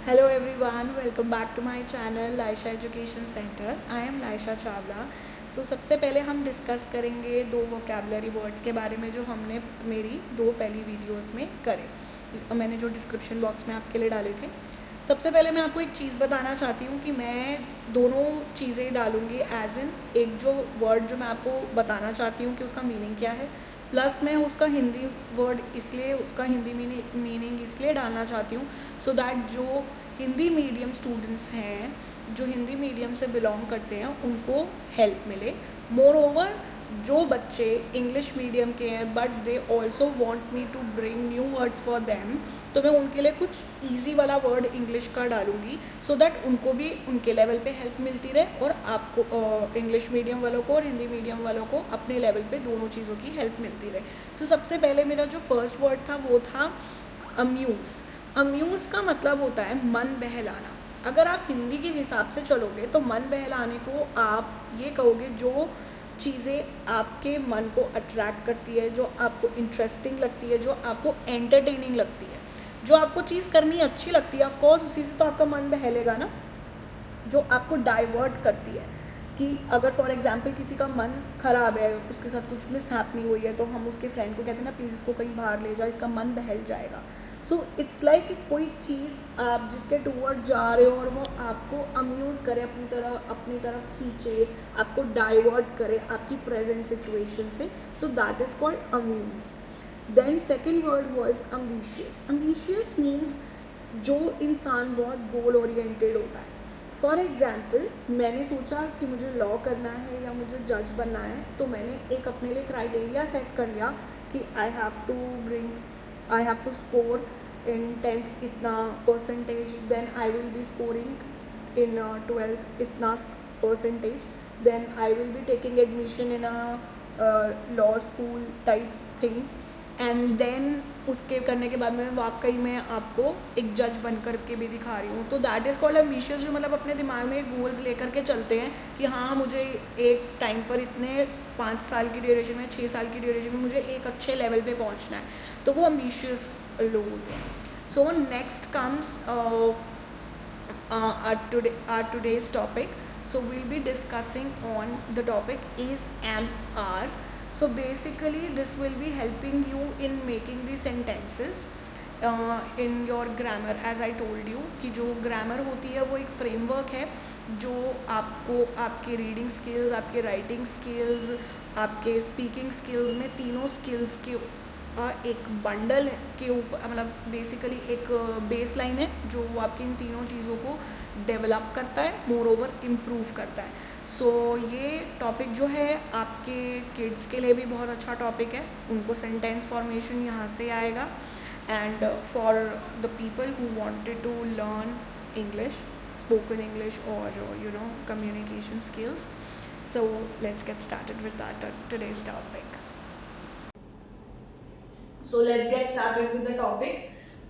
Hello everyone, welcome back to my channel Laisha Education Center. I am Laisha Chawla. सबसे पहले हम discuss करेंगे दो वोकेबलरी वर्ड्स के बारे में जो हमने मेरी दो पहली वीडियोस में करे, मैंने जो डिस्क्रिप्शन बॉक्स में आपके लिए डाले थे. सबसे पहले मैं आपको एक चीज़ बताना चाहती हूँ कि मैं दोनों चीज़ें डालूँगी एज इन एक जो वर्ड जो मैं आपको बताना चाहती हूँ कि उसका मीनिंग क्या है, प्लस मैं उसका हिंदी वर्ड इसलिए उसका हिंदी मीनिंग इसलिए डालना चाहती हूँ सो दैट जो हिंदी मीडियम स्टूडेंट्स हैं, जो हिंदी मीडियम से बिलोंग करते हैं, उनको हेल्प मिले. मोर ओवर जो बच्चे इंग्लिश मीडियम के हैं but they also want me to bring new words for them, तो मैं उनके लिए कुछ ईजी वाला वर्ड इंग्लिश का डालूंगी सो दैट उनको भी उनके लेवल पे हेल्प मिलती रहे और आपको इंग्लिश मीडियम वालों को और हिंदी मीडियम वालों को अपने लेवल पे दोनों चीज़ों की हेल्प मिलती रहे. सबसे पहले मेरा जो फर्स्ट वर्ड था वो था अम्यूज़. अम्यूज़ का मतलब होता है मन बहलाना. अगर आप हिंदी के हिसाब से चलोगे तो मन बहलाने को आप ये कहोगे जो चीज़ें आपके मन को अट्रैक्ट करती है, जो आपको इंटरेस्टिंग लगती है, जो आपको एंटरटेनिंग लगती है, जो आपको चीज़ करनी अच्छी लगती है, ऑफकोर्स उसी से तो आपका मन बहलेगा ना. जो आपको डाइवर्ट करती है कि अगर फॉर एग्जांपल किसी का मन ख़राब है, उसके साथ कुछ मिस हैपनिंग हुई है, तो हम उसके फ्रेंड को कहते हैं ना प्लीज़ इसको कहीं बाहर ले जाओ, इसका मन बहल जाएगा. इट्स लाइक कोई चीज़ आप जिसके टूवर्ड्स जा रहे हो और वो आपको अम्यूज़ करे, अपनी तरफ खींचे, आपको डाइवर्ट करे आपकी प्रेजेंट सिचुएशन से, तो that is called amuse. Then second word was ambitious. Ambitious means जो इंसान बहुत गोल ओरिएंटेड होता है. फॉर एग्ज़ाम्पल मैंने सोचा कि मुझे लॉ करना है या मुझे जज बनना है, तो मैंने एक अपने लिए क्राइटेरिया सेट कर लिया कि I have to score in 10th इतना percentage, then I will be scoring in 12th इतना percentage, then I will be taking admission in a law school types things, and then उसके करने के बाद में वाकई में आपको एक जज बन कर के भी दिखा रही हूँ. तो दैट इज़ कॉल्ड एम्बिशियस. जो मतलब अपने दिमाग में गोल्स लेकर के चलते हैं कि हाँ मुझे एक टाइम पर इतने 5 साल की ड्यूरेशन में, 6 साल की ड्यूरेशन में मुझे एक अच्छे लेवल पे पहुँचना है, तो वो एम्बिशियस लोग होते हैं. So next comes our today's topic. So we'll be discussing on the topic is am are. So basically this will be helping you in making the sentences in your grammar. As I told you कि जो grammar होती है वो एक framework है जो आपको आपके रीडिंग स्किल्स, आपके राइटिंग स्किल्स, आपके स्पीकिंग स्किल्स में तीनों स्किल्स के एक बंडल के ऊपर, मतलब बेसिकली एक बेस लाइन है जो आपकी इन तीनों चीज़ों को डेवलप करता है, मोर ओवर इम्प्रूव करता है. ये टॉपिक जो है आपके किड्स के लिए भी बहुत अच्छा टॉपिक है. उनको सेंटेंस फॉर्मेशन यहाँ से आएगा. And for the people who wanted to learn English, spoken English, or communication skills. So let's get started with today's topic. So let's get started with the topic.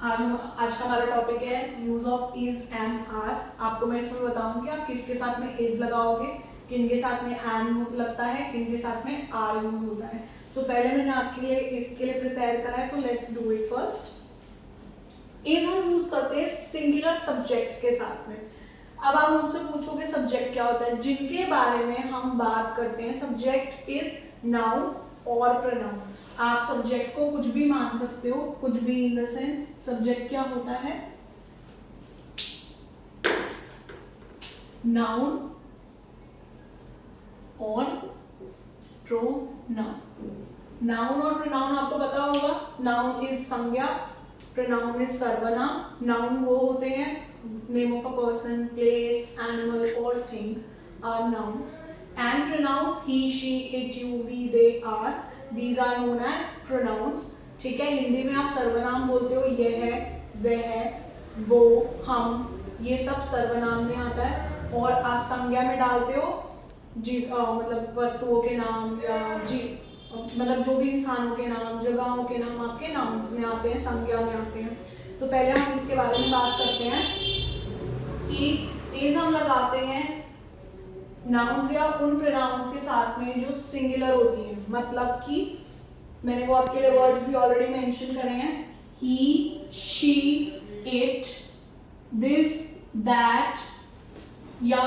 आज का हमारा topic है use of is am are. आपको मैं इसमें बताऊंगी आप किसके साथ में इज लगाओगे, किन के साथ में एम लगता है, किन के साथ में आर यूज होता है. तो पहले मैंने आपके लिए इसके लिए प्रिपेयर करा है, तो let's do it first. Is हम यूज करते हैं सिंगुलर सब्जेक्ट्स के साथ में. अब आप मुझसे पूछोगे सब्जेक्ट क्या होता है, जिनके बारे में हम बात करते हैं. सब्जेक्ट इज नाउन और प्रोनाउन. आप सब्जेक्ट को कुछ भी मान सकते हो, कुछ भी इन द सेंस सब्जेक्ट क्या होता है, नाउन और प्रोनाउन. नाउन और प्रोनाउन आपको पता होगा. नाउन इज संज्ञा, प्रोनाउन इज सर्वनाम. नाउन वो होते हैं name of a person, place, animal और thing are nouns. And pronouns he, she, it, you, we, they, are, these are known as pronouns. ठीक है, हिंदी में आप सर्वनाम बोलते हो, ये है, वह है, वो, हम, ये सब सर्वनाम में आता है. और आप संज्ञा में डालते हो मतलब वस्तुओं के नाम या मतलब जो भी इंसानों के नाम, जगहों के नाम आपके नाउन्स में आते हैं, संज्ञा में आते हैं. तो पहले हम इसके बारे में बात करते हैं कि इज हम लगाते हैं नाउन्स या उन प्रोनाउंस के साथ में जो सिंगुलर होती है. मतलब कि मैंने वो आपके लिए वर्ड्स भी ऑलरेडी मेंशन करे हैं, ही, शी, इट, दिस दैट या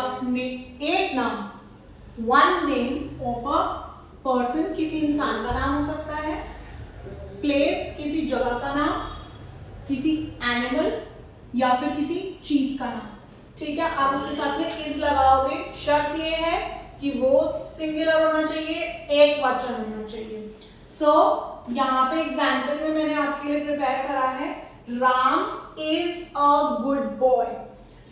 एक नाम, one name of a person, किसी इंसान का नाम हो सकता है, प्लेस किसी जगह का नाम, किसी एनिमल या फिर किसी चीज का नाम। ठीक है, आप उसके साथ में इज लगाओगे। शर्त ये है कि वो सिंगुलर होना चाहिए, एक वचन होना चाहिए। सो यहाँ पे एग्जाम्पल में मैंने आपके लिए प्रिपेयर करा है, Ram is a good boy.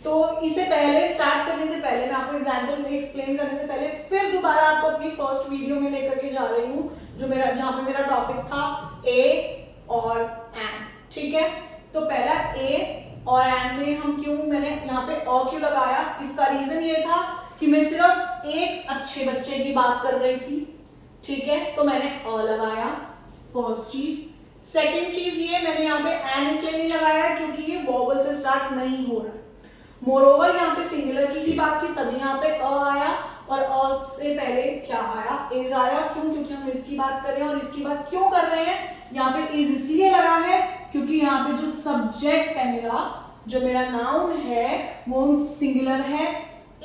तो इसे पहले स्टार्ट करने से पहले, मैं आपको एग्जाम्पल एक्सप्लेन करने से पहले फिर दोबारा आपको अपनी फर्स्ट वीडियो में लेकर के जा रही हूँ, जो मेरा जहाँ पे मेरा टॉपिक था ए और एंड। ठीक है, तो पहला ए और एंड में हम क्यों, मैंने यहाँ पे अ क्यों लगाया, इसका रीजन ये था कि मैं सिर्फ एक अच्छे बच्चे की बात कर रही थी। ठीक है, तो मैंने अ लगाया, फर्स्ट चीज। सेकंड चीज ये, मैंने यहाँ पे एंड इसलिए नहीं लगाया क्योंकि ये वॉवल से स्टार्ट नहीं हो रहा। मोरोवर यहाँ पे सिंगुलर की ही बात थी, तभी यहाँ पे अ आया, और अ से पहले क्या आया, इज आया। क्यों? क्योंकि हम इसकी बात कर रहे हैं। और इसकी बात क्यों कर रहे हैं, यहाँ पे इज इसलिए लगा है क्योंकि यहाँ पे जो सब्जेक्ट है मेरा, जो मेरा नाउन है वो सिंगुलर है,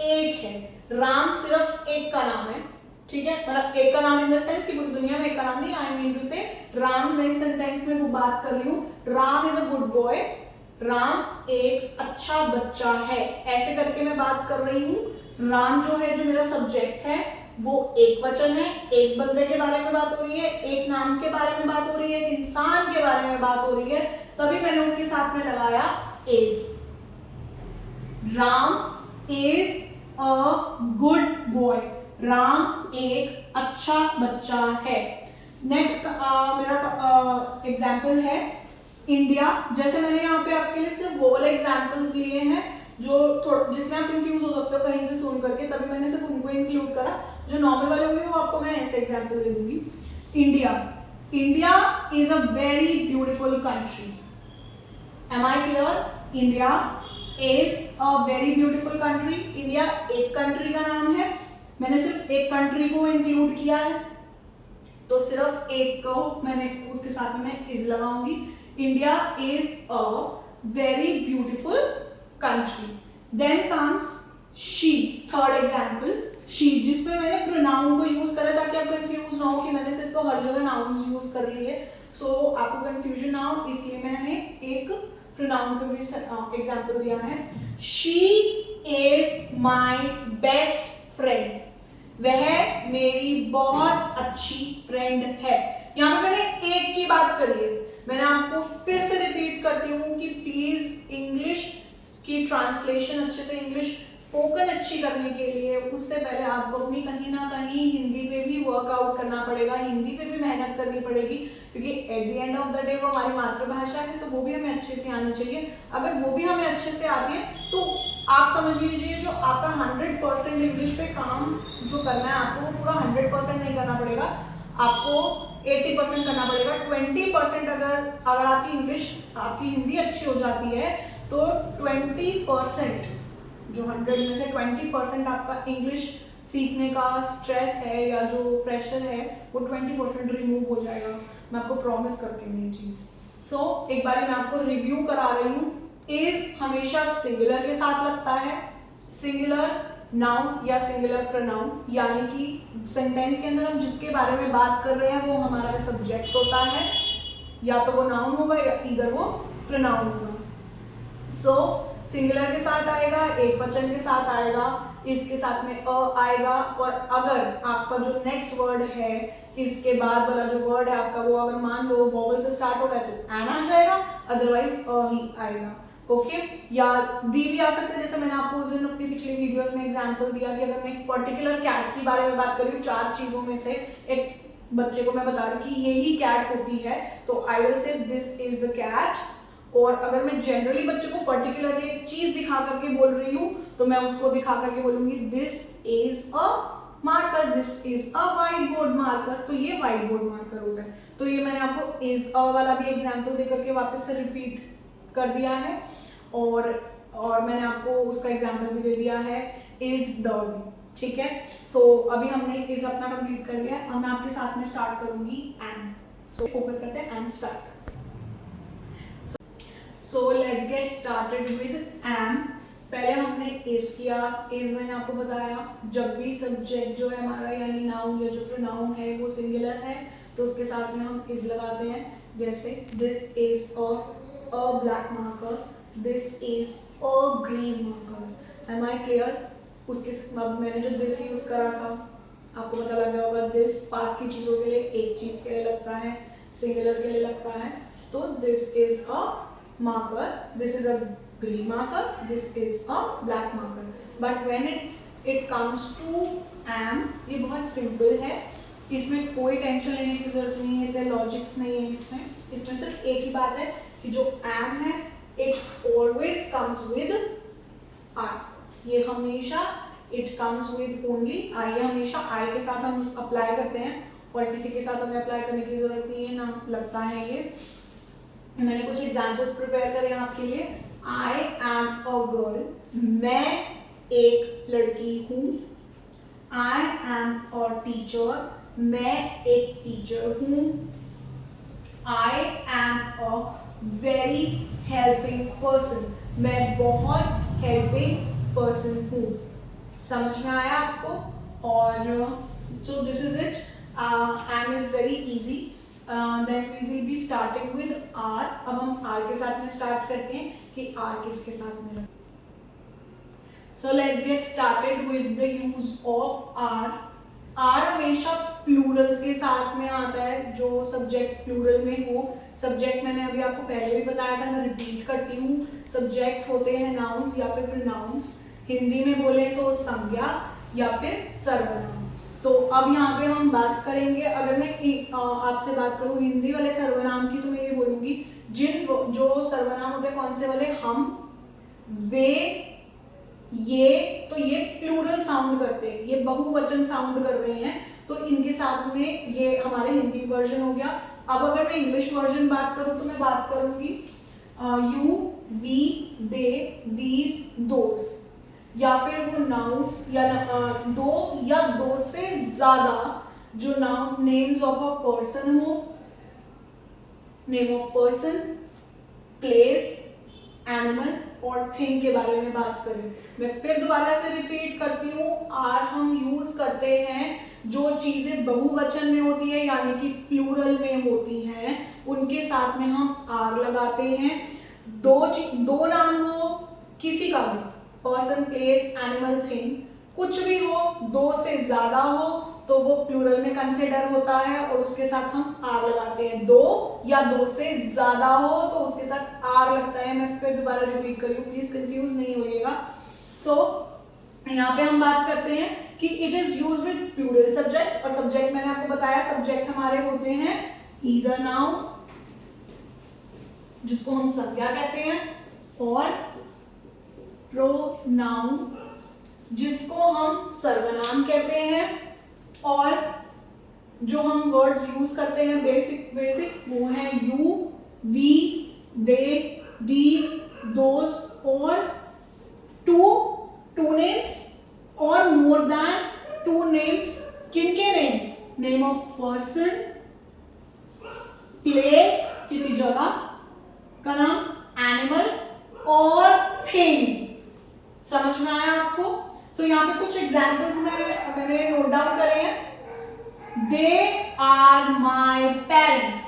एक है। राम सिर्फ एक का नाम है। ठीक है, मतलब एक का नाम इन द सेंस कि पूरी दुनिया में एक का नाम नहीं, आई मीन टू से राम, मैं इस सेंटेंस में वो बात कर रही हूँ, Ram is a good boy, Ram एक अच्छा बच्चा है, ऐसे करके मैं बात कर रही हूँ। राम जो है, जो मेरा सब्जेक्ट है, वो एक वचन है, एक बंदे के बारे में बात हो रही है, एक नाम के बारे में बात हो रही है, एक इंसान के बारे में बात हो रही है, तभी मैंने उसके साथ में लगाया is. Ram is a good boy, Ram एक अच्छा बच्चा है। नेक्स्ट मेरा एग्जाम्पल है इंडिया। जैसे मैंने यहाँ पे आपके लिए सिर्फ वो वाले एग्जाम्पल्स लिए हैं जो जिसमें आप कंफ्यूज हो सकते हो कहीं से सुन करके, तभी मैंने सिर्फ उनको इंक्लूड करा। जो नॉर्मल वाले होंगे वो आपको मैं ऐसे एग्जाम्पल दे दूंगी। India, India is a very beautiful country. Am I clear? India is a very beautiful country. India एक कंट्री का नाम है, मैंने सिर्फ एक कंट्री को इंक्लूड किया है, तो सिर्फ एक को मैंने उसके साथ में मैं इज लगाऊंगी। India is a very beautiful country. Then comes she, third example, she, जिसमें मैंने प्रोनाउन को यूज करा ताकि आप कंफ्यूज ना हो कि मैंने सिर्फ तो हर जगह नाउन्स यूज कर लिए, सो आपको कंफ्यूजन ना हो, इसलिए मैंने एक प्रोनाउन को भी एग्जाम्पल दिया है। She is my best friend, वह मेरी बहुत अच्छी फ्रेंड है। यहाँ पे मैंने एक की बात करी है। मैंने आपको फिर से रिपीट करती हूँ कि प्लीज इंग्लिश की ट्रांसलेशन अच्छे से, इंग्लिश स्पोकन अच्छी करने के लिए उससे पहले आपको अपनी कहीं ना कहीं हिंदी पे भी वर्कआउट करना पड़ेगा, हिंदी पे भी मेहनत करनी पड़ेगी, क्योंकि at the end of the day वो हमारी मातृभाषा है, तो वो भी हमें अच्छे से आनी चाहिए। अगर वो भी हमें अच्छे से आती है तो आप समझ लीजिए जो आपका 100% इंग्लिश पे काम जो करना है आपको, वो पूरा 100% नहीं करना पड़ेगा, आपको 80% करना पड़ेगा। 20% अगर आपकी इंग्लिश, आपकी हिंदी अच्छी हो जाती है तो 20%, जो 100 में से 20% आपका इंग्लिश सीखने का स्ट्रेस है या जो प्रेशर है वो 20% रिमूव हो जाएगा। मैं आपको प्रॉमिस करती हूँ ये चीज़। सो एक बार मैं आपको रिव्यू करा रही हूँ। इज हमेशा सिंगुलर के साथ लगता है, सिंगुलर नाउन या सिंगुलर प्रोनाउन, यानी कि सेंटेंस के अंदर हम जिसके बारे में बात कर रहे हैं वो हमारा सब्जेक्ट होता है, या तो वो नाउन होगा या इधर वो प्रोनाउन होगा। सो सिंगुलर के साथ आएगा, एक वचन के साथ आएगा, इसके साथ में अ आएगा, और अगर आपका जो नेक्स्ट वर्ड है, इसके बाद वाला जो वर्ड है आपका, वो अगर मान लो वॉवल से स्टार्ट हो रहा है तो एन आ जाएगा, अदरवाइज अ ही आएगा। ओके, या दी भी आ सकते हैं, जैसे मैंने आपको उस दिन अपनी पिछली वीडियोस में एग्जांपल दिया कि अगर मैं एक पर्टिकुलर कैट की बारे में बात कर रही हूँ, 4 चीजों में से एक बच्चे को मैं बता रही हूँ कि ये ही कैट होती है, तो I will say this is the cat. और अगर मैं जनरली बच्चे को पर्टिकुलरली एक चीज दिखा करके बोल रही हूँ तो मैं उसको दिखा करके बोलूंगी this is a marker, this is a white board marker, तो ये व्हाइट बोर्ड मार्कर होता है। तो ये मैंने आपको इज अ वाला भी एग्जांपल दे करके वापस से रिपीट कर दिया है, और मैंने आपको उसका एग्जांपल भी दे दिया है इज द भी। ठीक है, सो अभी हमने इज अपना कंप्लीट कर लिया। अब मैं आपके साथ में स्टार्ट करूंगी एंड। सो फोकस करते हैं and start. So let's get started with am. पहले हमने इज किया। इज मैंने आपको बताया जब भी सब्जेक्ट जो है हमारा यानी नाउन या जो प्रोनाउन है वो सिंगुलर है तो उसके साथ में हम इज लगाते हैं। जैसे this is a black marker, this is a green marker. Am I clear? उसके अब मैंने जो दिस यूज करा था आपको पता लग गया होगा। दिस पास की चीजों के लिए एक चीज के लिए लगता है, सिंगुलर के लिए लगता है। तो this is a marker, this is a green marker, this is a black marker. But when it comes to am, ये बहुत सिंपल है, इसमें कोई टेंशन लेने की जरूरत नहीं है, इतने लॉजिक्स नहीं है इसमें सिर्फ एक ही बात है कि जो am है it always comes with I। ये हमेशा it comes with only I, ये हमेशा I के साथ हम अप्लाई करते हैं और किसी के साथ हमें अप्लाई करने की जरूरत नहीं है, ना लगता है ये। मैंने कुछ एग्जाम्पल्स प्रिपेयर करे आपके लिए। आई एम अ गर्ल, मैं एक लड़की हूँ। आई एम अ टीचर, मैं एक टीचर हूँ। I am a very helping person, मैं बहुत हेल्पिंग पर्सन हूँ। समझ में आया आपको? और so this is it. Am is very easy. Then we will be starting with R। अब हम R के साथ में स्टार्ट करते हैं कि R किसके साथ में है। So let's get started with the use of R। R हमेशा प्लूरल्स के साथ में आता है, जो सब्जेक्ट प्लूरल में हो। सब्जेक्ट मैंने अभी आपको पहले भी बताया था, मैं रिपीट करती हूँ। सब्जेक्ट होते हैं नाउन्स या फिर प्रोनाउंस। हिंदी में बोले तो संज्ञा या फिर सर्वनाम। तो अब यहाँ पे हम बात करेंगे, अगर मैं आपसे बात करूँ हिंदी वाले सर्वनाम की तो मैं ये बोलूँगी जो सर्वनाम होते हैं कौन से वाले, हम, वे, ये, तो ये प्लूरल साउंड करते हैं, ये बहुवचन साउंड कर रहे हैं, तो इनके साथ में ये हमारे हिंदी वर्जन हो गया। अब अगर मैं इंग्लिश वर्जन बात करूँ तो मैं बात करूँगी you, we, they, these, those, या फिर वो नाउन्स या दो या दो से ज्यादा जो noun names of a person हो, name of person, place, animal और थिंग के बारे में बात करें। मैं फिर दोबारा से रिपीट करती हूँ, आर हम यूज करते हैं जो चीजें बहुवचन में होती है यानी कि प्लूरल में होती हैं उनके साथ में हम आर लगाते हैं। दो नाम हो किसी का भी, पर्सन, प्लेस, एनिमल, थिंग, कुछ भी हो, दो से ज्यादा हो तो वो प्लूरल में कंसिडर होता है और उसके साथ हम आर लगाते हैं। दो या दो से ज्यादा हो तो उसके साथ आर लगता है। मैं फिर दोबारा रिपीट कर रही हूँ, प्लीज कंफ्यूज नहीं होइएगा। सो यहाँ पे हम बात करते हैं कि it is use with plural subject, और सब्जेक्ट मैंने आपको बताया सब्जेक्ट हमारे होते हैं ईदर नाउन जिसको हम संज्ञा कहते हैं, और प्रोनाउन जिसको हम सर्वनाम कहते हैं, और जो हम वर्ड्स यूज करते हैं बेसिक वो है you, we, they, these, those और टू नेम्स और मोर देन टू नेम्स। किनके names? Name of person, place किसी जगह का नाम, एनिमल और थिंग। समझ में आया आपको? सो यहाँ पे कुछ एग्जाम्पल्स मैंने नोट डाउन करे हैं। दे आर माई पेरेंट्स,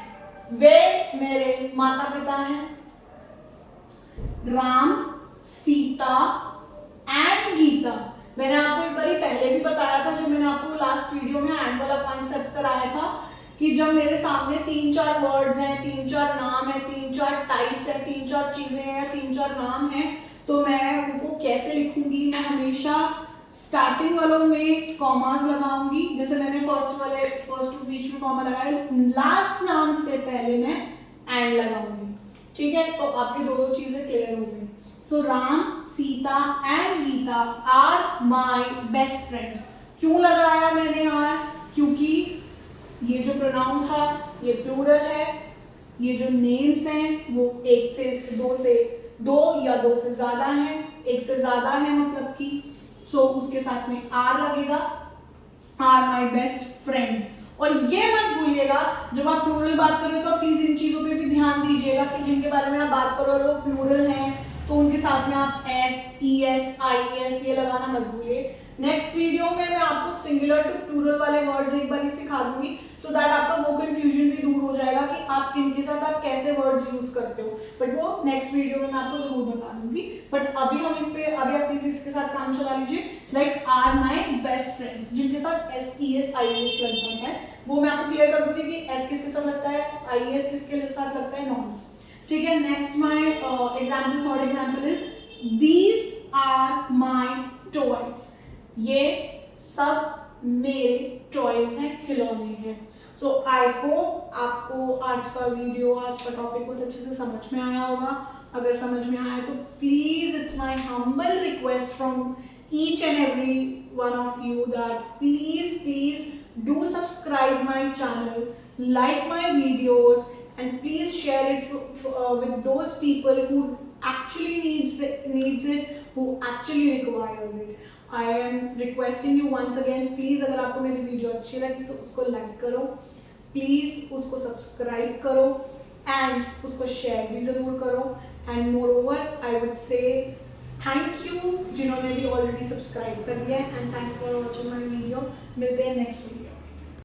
वे मेरे माता पिता हैं। राम, सीता एंड गीता, मैंने आपको एक बार पहले भी बताया था, जो मैंने आपको लास्ट वीडियो में एंड वाला कॉन्सेप्ट कराया था कि जब मेरे सामने 3-4 वर्ड्स हैं, 3-4 नाम है, 3-4 टाइप्स है, 3-4 चीजें हैं, 3-4 नाम हैं, तो मैं उनको कैसे लिखूंगी? मैं हमेशा स्टार्टिंग वालों में कॉमास लगाऊंगी, जैसे मैंने फर्स्ट बीच में कॉमा लगाया, लास्ट नाम से पहले मैं एंड लगाऊंगी। ठीक है, तो आपकी दो चीजें क्लियर हो गई। So Ram, Sita and Gita are my best friends. क्यों लगाया मैंने आर? क्योंकि ये जो प्रोनाउन था ये प्लूरल है, ये जो नेम्स हैं वो दो या दो से ज्यादा है, एक से ज्यादा है मतलब कि, सो उसके साथ में आर लगेगा, आर माई बेस्ट फ्रेंड्स। और ये मत भूलिएगा जब आप प्लूरल बात कर रहे हो तो प्लीज इन चीजों पे भी ध्यान दीजिएगा कि जिनके बारे में आप बात करो और वो प्लूरल हैं तो उनके साथ में आप S, E S, I S ये लगाना मत भूलिए। नेक्स्ट वीडियो में मैं आपको सिंगुलर टू प्लूरल वाले वर्ड्स एक बार सिखा दूंगी सो दैट आपका वो कंफ्यूजन भी दूर हो जाएगा कि आप किन के साथ आप कैसे वर्ड्स यूज करते हो, बट वो नेक्स्ट वीडियो में मैं आपको जरूर बता दूंगी। बट अभी हम इस पे अभी आप इसके साथ काम चला लीजिए, like are my best friends जिनके साथ S, E S, I S लगता है वो मैं आपको क्लियर कर दूंगी कि एस किसके साथ लगता है, आई एस किसके साथ लगता है, नॉन। ठीक है, next my example, third example is these are my toys, ये सब मेरे टॉयज हैं, खिलौने हैं। सो आई होप आपको आज का वीडियो, आज का टॉपिक बहुत अच्छे से समझ में आया होगा। अगर समझ में आया तो please it's my humble request from each and every one of you that please do subscribe my channel, like my videos, and please share it with those people who actually needs it, who actually requires it. I am requesting you once again, please अगर आपको मेरी video अच्छी लगी तो उसको like करो, please उसको subscribe करो एंड उसको शेयर भी जरूर करो। And more over I would say thank you जिन्होंने भी ऑलरेडी सब्सक्राइब कर दिया है, and thanks for watching my video. मिलते हैं नेक्स्ट वीडियो।